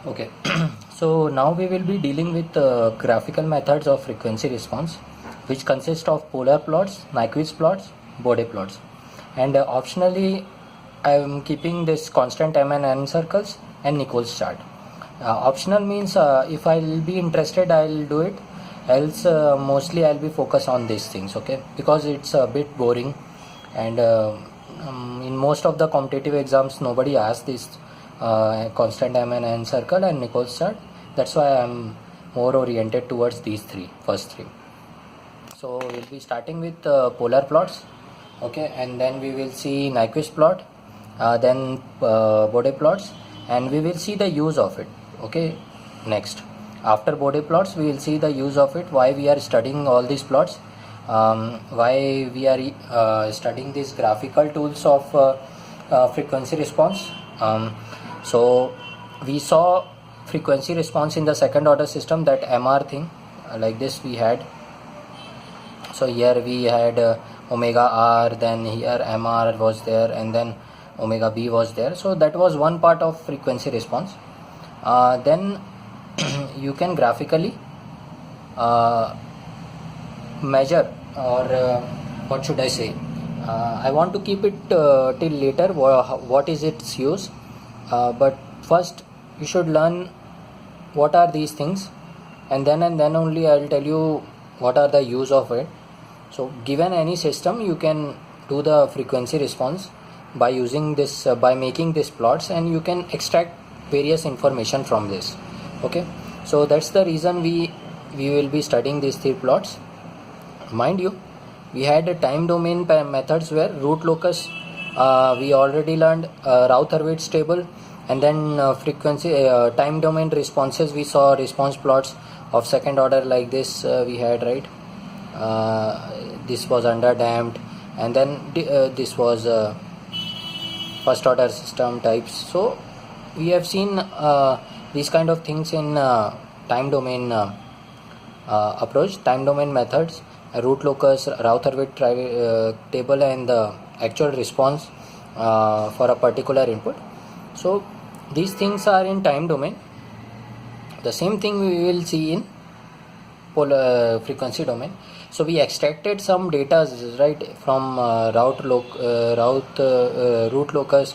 Okay, so now we will be dealing with graphical methods of frequency response, which consist of polar plots, Nyquist plots, Bode plots, and optionally I am keeping this constant m and n circles and Nichols chart. Optional means if I'll be interested, I'll do it. Else, mostly I'll be focused on these things. Okay, because it's a bit boring, and in most of the competitive exams, nobody asks this constant m and n circle and Nichols chart. That's why I'm more oriented towards these first three. So we'll be starting with polar plots, okay, and then we will see Nyquist plot, then Bode plots, and we will see the use of it. Okay, next after Bode plots, we will see the use of it, why we are studying all these plots, why we are studying these graphical tools of frequency response. So we saw frequency response in the second order system, that MR thing, like this we had. So here we had omega R, then here MR was there, and then omega B was there. So that was one part of frequency response. Then you can graphically measure, or what should I say, I want to keep it till later what is its use, but first you should learn what are these things, and then only I will tell you what are the use of it. So given any system, you can do the frequency response by using this, by making these plots, and you can extract various information from this. Okay, so that's the reason we will be studying these three plots. Mind you, we had a time domain methods where root locus, we already learned Routh-Hurwitz table, and then frequency time domain responses, we saw response plots of second order like this, we had, right? This was underdamped, and then this was first order system types. So we have seen these kind of things in time domain approach, time domain methods, root locus, Routh-Hurwitz table, and the actual response for a particular input. So these things are in time domain. The same thing we will see in polar frequency domain. So we extracted some data, right, from root locus.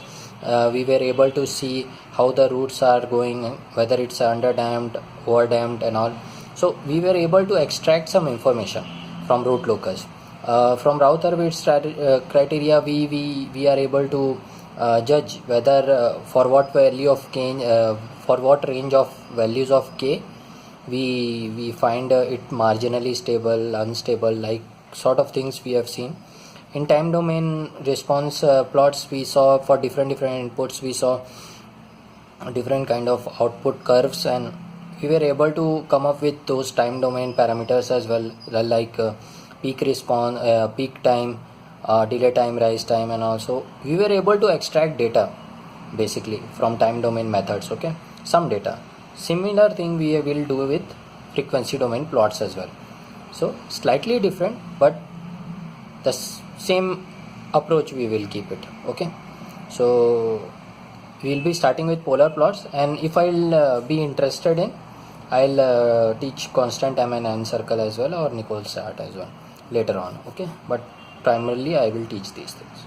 We were able to see how the roots are going, whether it's underdamped, overdamped, and all. So we were able to extract some information from root locus. From Routh-Hurwitz criteria, we are able to judge whether for what value of k, for what range of values of k we find it marginally stable, unstable, like sort of things we have seen. In time domain response plots, we saw for different inputs, we saw different kind of output curves, and we were able to come up with those time domain parameters as well, like peak response, peak time, delay time, rise time, and also we were able to extract data basically from time domain methods. Okay, some data. Similar thing we will do with frequency domain plots as well. So slightly different, but the same approach we will keep it. Okay, so we will be starting with polar plots, and if I'll be interested in, I'll teach constant m and n circle as well, or Nichols chart as well later on. Okay, but primarily I will teach these things.